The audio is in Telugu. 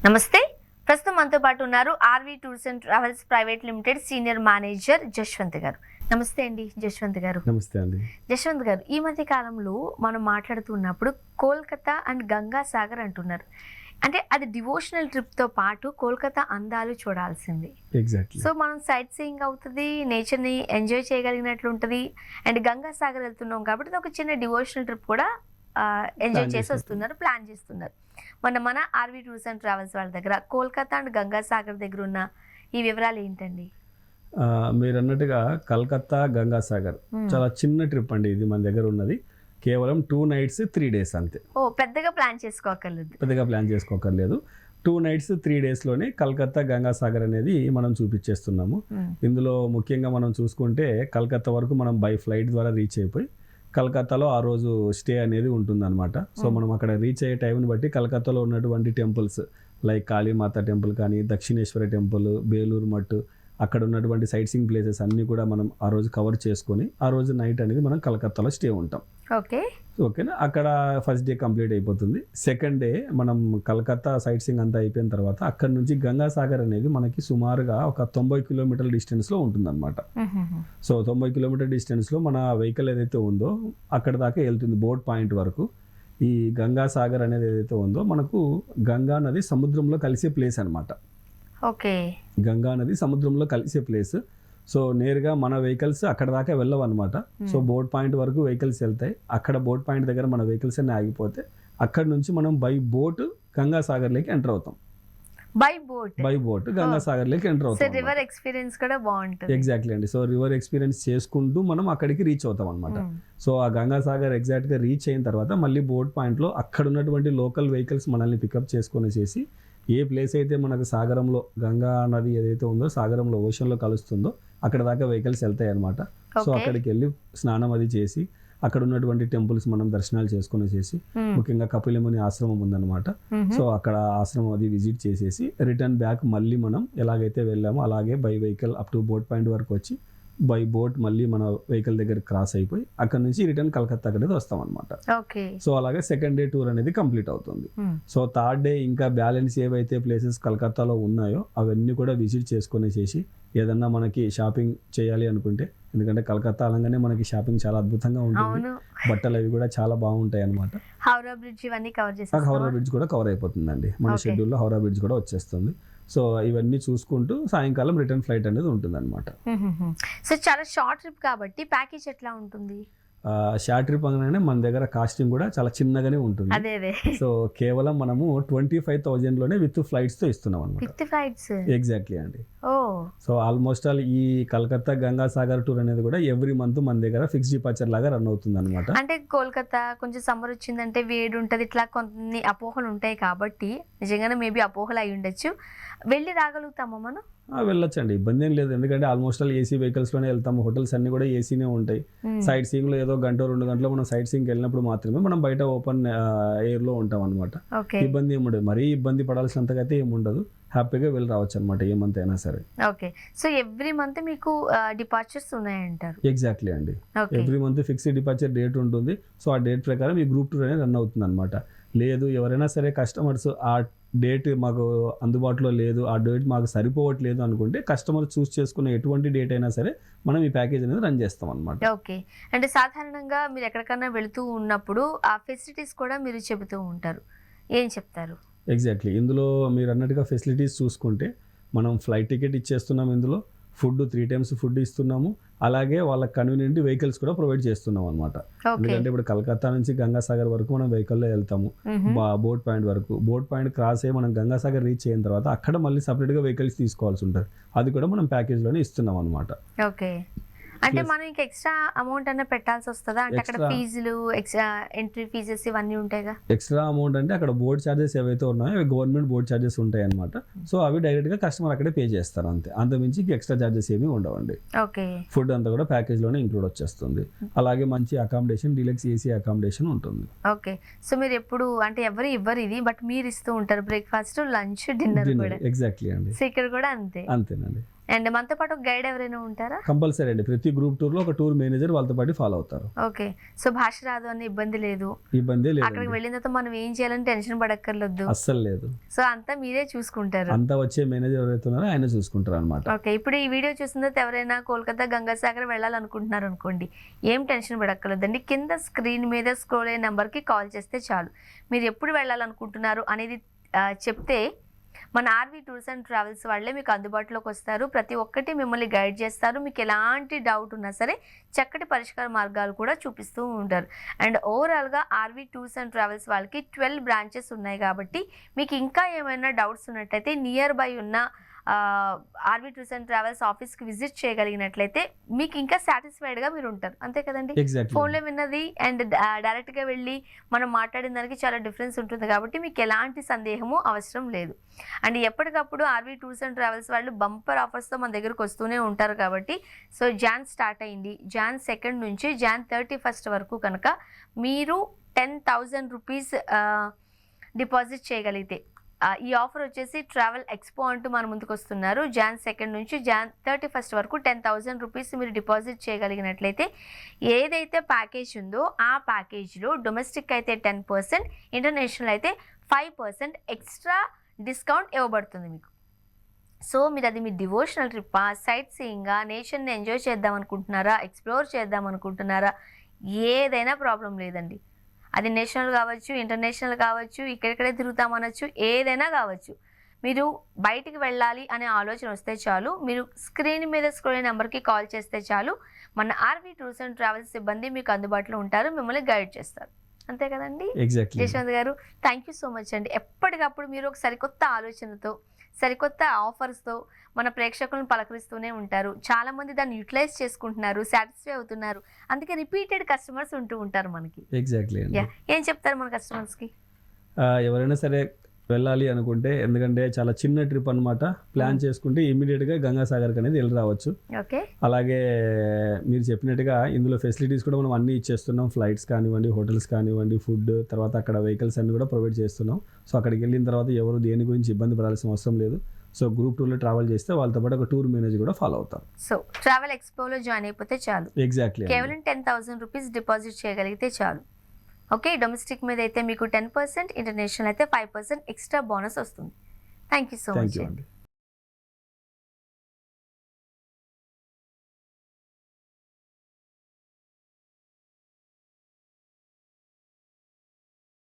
నమస్తే. ప్రస్తుతం మనతో పాటు ఉన్నారు RV tours and travels private limited senior manager Jaswanth garu. నమస్తే అండి జశ్వంత్ గారు. నమస్తే అండి. జశ్వంత్ గారు, ఈ మధ్య కాలంలో మనం మాట్లాడుతున్నప్పుడు కోల్కతా అండ్ గంగా సాగర్ అంటున్నారు. అంటే అది డివోషనల్ ట్రిప్తో పాటు కోల్కతా అందాలు చూడాల్సింది. ఎగ్జాక్ట్లీ. సో మనం సైట్ సీయింగ్ అవుతుంది, నేచర్ని ఎంజాయ్ చేయగలిగినట్లు ఉంటుంది. అండ్ గంగా సాగర్ వెళ్తున్నాం కాబట్టి ఒక చిన్న డివోషనల్ ట్రిప్ కూడా ఎంజాయ్ చేసి వస్తున్నారు, ప్లాన్ చేస్తున్నారు. మన ఆర్వి టూర్స్ అండ్ ట్రావెల్స్ వాళ్ళ దగ్గర కోల్కతా అండ్ గంగా సాగర్ దగ్గర ఉన్న ఈ వివరాలు ఏంటండి? మీరు అన్నట్టుగా కలకత్తా గంగా సాగర్ చాలా చిన్న ట్రిప్ అండి. ఇది మన దగ్గర ఉన్నది కేవలం 2 nights 3 days అంతే. పెద్దగా ప్లాన్ చేసుకోకర్లేదు. 2 nights 3 daysలోనే కలకత్తా గంగా సాగర్ అనేది మనం చూపించేస్తున్నాము. ఇందులో ముఖ్యంగా మనం చూసుకుంటే కలకత్తా వరకు మనం బై ఫ్లైట్ ద్వారా రీచ్ అయిపోయి కలకత్తాలో ఆ రోజు స్టే అనేది ఉంటుందన్నమాట. సో మనం అక్కడ రీచ్ అయ్యే టైంని బట్టి కలకత్తాలో ఉన్నటువంటి టెంపుల్స్ లైక్ కాళీమాత టెంపుల్ కానీ, దక్షిణేశ్వర టెంపుల్, బేలూరు మఠ్, అక్కడ ఉన్నటువంటి సైట్ సీయింగ్ ప్లేసెస్ అన్నీ కూడా మనం ఆ రోజు కవర్ చేసుకొని ఆ రోజు నైట్ అనేది మనం కలకత్తాలో స్టే ఉంటాం. ఓకేనా. అక్కడ ఫస్ట్ డే కంప్లీట్ అయిపోతుంది. సెకండ్ డే మనం కలకత్తా సైట్ సీయింగ్ అంతా అయిపోయిన తర్వాత అక్కడ నుంచి గంగాసాగర్ అనేది మనకి సుమారుగా ఒక 90 kilometer డిస్టెన్స్లో ఉంటుందన్నమాట. సో 90 kilometer డిస్టెన్స్లో మన వెహికల్ ఏదైతే ఉందో అక్కడ దాకా వెళ్తుంది, బోట్ పాయింట్ వరకు. ఈ గంగాసాగర్ అనేది ఏదైతే ఉందో మనకు గంగా నది సముద్రంలో కలిసే ప్లేస్ అనమాట. గంగా నది సముద్రంలో కలిసే ప్లేస్. సో నేరుగా మన వెహికల్స్ అక్కడ దాకా వెళ్ళవు అనమాట. సో బోట్ పాయింట్ వరకు వెహికల్స్ వెళ్తాయి. అక్కడ బోట్ పాయింట్ దగ్గర మన వెహికల్స్ అన్ని ఆగిపోతే అక్కడ నుంచి మనం బై బోట్ గంగాసాగర్లోకి ఎంటర్ అవుతాం. బై బోట్ గంగాసాగర్లోకి ఎంటర్ అవుతాం. రివర్ ఎక్స్పీరియన్స్ కూడా బాగుంటుంది. ఎగ్జాక్ట్లీ అండి. సో రివర్ ఎక్స్పీరియన్స్ చేసుకుంటూ మనం అక్కడికి రీచ్ అవుతాం అనమాట. సో ఆ గంగాసాగర్ ఎగ్జాక్ట్గా రీచ్ అయిన తర్వాత మళ్ళీ బోట్ పాయింట్లో అక్కడ ఉన్నటువంటి లోకల్ వెహికల్స్ మనల్ని పికప్ చేసుకొని చేసి ఏ ప్లేస్ అయితే మనకు సాగరంలో గంగా నది ఏదైతే ఉందో సాగరంలో ఓషన్లో కలుస్తుందో అక్కడ దాకా వెహికల్స్ వెళ్తాయి అనమాట. సో అక్కడికి వెళ్ళి స్నానం అది చేసి అక్కడ ఉన్నటువంటి టెంపుల్స్ మనం దర్శనాలు చేసుకుని చేసి, ముఖ్యంగా కపిలముని ఆశ్రమం ఉందన్నమాట. సో అక్కడ ఆశ్రమం అది విజిట్ చేసేసి రిటర్న్ బ్యాక్ మళ్ళీ మనం ఎలాగైతే వెళ్ళామో అలాగే by vehicle up to boat point వరకు వచ్చి బై బోట్ మళ్ళీ మన వెహికల్ దగ్గర క్రాస్ అయిపోయి అక్కడ నుంచి రిటర్న్ కలకత్తా అనేది వస్తాం అనమాట. సో అలాగే సెకండ్ డే టూర్ అనేది కంప్లీట్ అవుతుంది. సో థర్డ్ డే ఇంకా బ్యాలెన్స్ ఏవైతే ప్లేసెస్ కలకత్తాలో ఉన్నాయో అవన్నీ కూడా విజిట్ చేసుకుని చేసి ఏదన్నా మనకి షాపింగ్ చేయాలి అనుకుంటే, ఎందుకంటే కలకత్తా అనగానే మనకి షాపింగ్ చాలా అద్భుతంగా ఉంటుంది, బట్టలు అవి కూడా చాలా బాగుంటాయి అనమాట. హౌరా బ్రిడ్జ్ కూడా కవర్ అయిపోతుందండి మన షెడ్యూల్లో. హౌరా బ్రిడ్జ్ కూడా వచ్చేస్తుంది. సో ఇవన్నీ చూసుకుంటూ సాయంకాలం రిటర్న్ ఫ్లైట్ అనేది ఉంటుంది అనమాట. సో చాలా షార్ట్ ట్రిప్ కాబట్టి ప్యాకేజ్ ఎట్లా ఉంటుంది? షార్ట్ ట్రిప్ అనగానే మన దగ్గర కాస్టింగ్ కూడా చాలా చిన్నగానే ఉంటుంది. సో కేవలం మనము 25,000లోనే విత్ ఫ్లైట్స్ తో ఇస్తున్నాం అనమాట. ఎగ్జాక్ట్లీ అండి. సో ఆల్మోస్ట్ ఆల్ ఈ కలకత్తా గంగాసాగర్ టూర్ అనేది కూడా ఎవ్రీ మంత్ మన దగ్గర ఫిక్స్ డిపార్చర్ లాగా రన్ అవుతుంది అనమాట. అంటే కోల్కతా కొంచెం సమ్మర్ వచ్చిందంటే వేడి ఉంటుంది, ఇట్లా కొన్ని అపోహలు ఉంటాయి కాబట్టి నిజంగానే మేబీ అపోహలు అయి ఉండొచ్చు. వెళ్ళి రాగలుగుతామా మనం? వెళ్ళొచ్చండి, ఇబ్బంది ఏం లేదు. ఎందుకంటే ఆల్మోస్ట్ ఆల్ ఏసీ వెహికల్స్ లోనే వెళ్తాము. హోటల్స్ అన్ని కూడా ఏసీనే ఉంటాయి. సైట్ సీయింగ్ లో ఏదో 1-2 గంటలు మనం సైట్ సీయింగ్ వెళ్ళినప్పుడు మాత్రమే మనం బయట ఓపెన్ ఎయిర్ లో ఉంటాం అనమాట. ఇబ్బంది ఏముండదు, మరీ ఇబ్బంది పడాల్సినంతగా అయితే ఏముండదు. హ్యాపీగా వెళ్ళి రావచ్చు అనమాట ఏ మంత్ అయినా సరే. సో ఎవ్రీ మంత్ మీకు డిపార్చర్స్ ఉన్నాయంటారు? ఎగ్జాక్ట్లీ అండి. Every month fixed departure date ఉంటుంది. సో ఆ డేట్ ప్రకారం ఈ గ్రూప్ టూర్ అనేది రన్ అవుతుంది అనమాట. లేదు ఎవరైనా సరే కస్టమర్స్ ఆ డేట్ మాకు అందుబాటులో లేదు, ఆ డేట్ మాకు సరిపోవట్లేదు అనుకుంటే కస్టమర్ చూస్ చేసుకునే ఎటువంటి డేట్ అయినా సరే మనం ఈ ప్యాకేజ్ అనేది రన్ చేస్తాం అనమాట. ఓకే. అంటే సాధారణంగా మీరు ఎక్కడికైనా వెళుతూ ఉన్నప్పుడు ఆ ఫెసిలిటీస్ కూడా మీరు చెబుతూ ఉంటారు, ఏం చెప్తారు? ఎగ్జాక్ట్లీ. ఇందులో మీరు అన్నట్టుగా ఫెసిలిటీస్ చూసుకుంటే మనం ఫ్లైట్ టికెట్ ఇచ్చేస్తున్నాం, ఇందులో ఫుడ్ 3 times ఫుడ్ ఇస్తున్నాము, అలాగే వాళ్ళకి కన్వీనియంట్ వెహికల్స్ కూడా ప్రొవైడ్ చేస్తున్నాం అనమాట. ఎందుకంటే ఇప్పుడు కలకత్తా నుంచి గంగాసాగర్ వరకు మనం వెహికల్లో వెళ్తాము, బోట్ పాయింట్ వరకు. బోట్ పాయింట్ క్రాస్ అయ్యి మనం గంగాసాగర్ రీచ్ అయిన తర్వాత అక్కడ మళ్ళీ సపరేట్గా వెహికల్స్ తీసుకోవాల్సి ఉంటుంది. అది కూడా మనం ప్యాకేజ్లోనే ఇస్తున్నాం అనమాట. అంటే మనం ఇంకా ఎక్స్ట్రా అమౌంట్ అన్న పెట్టాల్సి వస్తుందా? అంటే అక్కడ ఫీజులు, ఎక్స్ట్రా ఎంట్రీ ఫీజెస్ ఇవన్నీ ఉంటాయిగా. ఎక్స్ట్రా అమౌంట్ అంటే అక్కడ బోర్డ్ ఛార్జెస్ ఏవైతే ఉన్నాయో అవి గవర్నమెంట్ బోర్డ్ ఛార్జెస్ ఉంటాయి అనమాట. సో అవి డైరెక్ట్ గా కస్టమర్ అక్కడే పే చేస్తారు అంతే. అంతమించి ఎక్స్ట్రా ఛార్జెస్ ఏమీ ఉండవండి. ఫుడ్ అంతా కూడా ప్యాకేజ్ లోనే ఇంక్లూడ్ వచ్చేస్తుంది. అలాగే మంచి అకామిడేషన్, డీలక్స్ ఏసీ అకామిడేషన్ ఉంటుంది. సో మీరు ఎప్పుడు అంటే ఎవరు ఇవ్వరు ఇది, బట్ మీరు ఇస్తూ ఉంటారు బ్రేక్ఫాస్ట్, లంచ్, డిన్నర్ కూడా. ఎగ్జాక్ట్లీ అండి. సో ఇక్కడ కూడా అంతేనండి. అండ్ మనతో పాటు ఒక గైడ్ ఎవరైనా ఉంటారా? కంపల్సరీ అండి, ప్రతి గ్రూప్ టూర్ లో ఒక టూర్ మేనేజర్ వాళ్ళతో పాటు ఫాలో అవుతారు. ఓకే, సో భాష రాదు అన్న ఇబ్బంది లేదు, ఇబ్బంది లేదు, అక్కడికి వెళ్ళిన తర్వాత మనం ఏం చేయాలని టెన్షన్ పడక్కర్లేదు, అస్సలు లేదు. సో అంతా మీరే చూసుకుంటారు. అంతా వచ్చే మేనేజర్ ఎవరైతే ఉన్నారో ఆయన చూసుకుంటారు అనమాట. ఓకే, ఇప్పుడు ఈ వీడియో చూసిన తర్వాత ఎవరైనా కోల్కతా గంగాసాగర్ వెళ్ళాలనుకుంటున్నారు అనుకోండి, ఏం టెన్షన్ పడక్కర్లేదండి. కింద స్క్రీన్ మీద స్క్రోల్ అయ్యే నెంబర్కి కాల్ చేస్తే చాలు. మీరు ఎప్పుడు వెళ్ళాలనుకుంటున్నారు అనేది చెప్తే మన ఆర్వీ టూర్స్ అండ్ ట్రావెల్స్ వాళ్ళే మీకు అందుబాటులోకి వస్తారు. ప్రతి ఒక్కటి మిమ్మల్ని గైడ్ చేస్తారు. మీకు ఎలాంటి డౌట్ ఉన్నా సరే చక్కటి పరిష్కార మార్గాలు కూడా చూపిస్తూ ఉంటారు. అండ్ ఓవరాల్గా ఆర్వీ టూర్స్ అండ్ ట్రావెల్స్ వాళ్ళకి 12 బ్రాంచెస్ ఉన్నాయి కాబట్టి మీకు ఇంకా ఏమైనా డౌట్స్ ఉన్నట్టయితే నియర్ బై ఉన్న ఆర్వీ టూర్స్ అండ్ ట్రావెల్స్ ఆఫీస్కి విజిట్ చేయగలిగినట్లయితే మీకు ఇంకా సాటిస్ఫైడ్గా మీరు ఉంటారు. అంతే కదండి? ఫోన్లో విన్నది అండ్ డైరెక్ట్గా వెళ్ళి మనం మాట్లాడిన దానికి చాలా డిఫరెన్స్ ఉంటుంది కాబట్టి మీకు ఎలాంటి సందేహము అవసరం లేదు. అండ్ ఎప్పటికప్పుడు ఆర్వీ టూర్స్ అండ్ ట్రావెల్స్ వాళ్ళు బంపర్ ఆఫర్స్తో మన దగ్గరకు వస్తూనే ఉంటారు కాబట్టి సో జాన్ స్టార్ట్ అయింది, జాన్ 2 నుంచి జాన్ 31 వరకు కనుక మీరు 10,000 రూపీస్ డిపాజిట్ చేయగలిగితే ఈ ఆఫర్ వచ్చేసి ట్రావెల్ ఎక్స్పో అంటూ మన ముందుకు వస్తున్నారు. జాన్ 2 నుంచి జాన్ 31 వరకు 10,000 రూపీస్ మీరు డిపాజిట్ చేయగలిగినట్లయితే ఏదైతే ప్యాకేజ్ ఉందో ఆ ప్యాకేజ్లో డొమెస్టిక్ అయితే 10%, ఇంటర్నేషనల్ అయితే 5% ఎక్స్ట్రా డిస్కౌంట్ ఇవ్వబడుతుంది మీకు. సో మీరు అది మీ డివోషనల్ ట్రిప్పా, సైట్ సీయింగా, నేచర్ని ఎంజాయ్ చేద్దాం అనుకుంటున్నారా, ఎక్స్ప్లోర్ చేద్దాం అనుకుంటున్నారా, ఏదైనా ప్రాబ్లం లేదండి. అది నేషనల్ కావచ్చు, ఇంటర్నేషనల్ కావచ్చు, ఇక్కడిక్కడే తిరుగుతామనొచ్చు, ఏదైనా కావచ్చు. మీరు బయటికి వెళ్ళాలి అనే ఆలోచన వస్తే చాలు, మీరు స్క్రీన్ మీద స్క్రోల్ నెంబర్కి కాల్ చేస్తే చాలు, మన ఆర్వీ టూర్స్ అండ్ ట్రావెల్స్ సిబ్బంది మీకు అందుబాటులో ఉంటారు, మిమ్మల్ని గైడ్ చేస్తారు. అంతే కదండి? ఎగ్జాక్ట్లీ. యశ్వంత్ గారు, థ్యాంక్ యూ సో మచ్ అండి. ఎప్పటికప్పుడు మీరు ఒక సరికొత్త ఆలోచనతో, సరికొత్త ఆఫర్స్తో మన ప్రేక్షకులను పలకరిస్తూనే ఉంటారు. చాలామంది దాన్ని యూటిలైజ్ చేసుకుంటున్నారు, సాటిస్ఫై అవుతున్నారు. అందుకే రిపీటెడ్ కస్టమర్స్ ఉంటూ ఉంటారు మనకి. ఎగ్జాక్ట్లీ. ఏం చెప్తారు మన కస్టమర్స్కి? ఎవరైనా సరే వెళ్ళాలి అనుకుంటే, ఎందుకంటే చాలా చిన్న ట్రిప్ అనమాట, ప్లాన్ చేసుకుంటే ఇమీడియట్గా గంగాసాగర్కి అనేది వెళ్ళి రావచ్చు. ఓకే, అలాగే మీరు చెప్పినట్టుగా ఇందులో ఫెసిలిటీస్ కూడా మనం అన్నీ ఇచ్చేస్తున్నాం. ఫ్లైట్స్ కానివ్వండి, హోటల్స్ కానివ్వండి, ఫుడ్, తర్వాత అక్కడ వెహికల్స్ అన్ని కూడా ప్రొవైడ్ చేస్తున్నాం. సో అక్కడికి వెళ్ళిన తర్వాత ఎవరు దేని గురించి ఇబ్బంది పడాల్సిన అవసరం లేదు. సో గ్రూప్ టూర్లో ట్రావెల్ చేస్తే వాళ్ళతో పాటు ఒక టూర్ మేనేజర్ కూడా ఫాలో అవుతాం. సో ట్రావెల్ ఎక్స్పోలో జాయిన్ అయిపోతే చాలు. ఎగ్జాక్ట్లీ. కేవలం 10,000 రూపీస్ డిపాజిట్ చేయగలిగితే చాలు. ఓకే, డొమెస్టిక్ మీద అయితే మీకు 10%, ఇంటర్నేషనల్ అయితే 5% ఎక్స్ట్రా బోనస్ వస్తుంది. Thank you so much. అండి.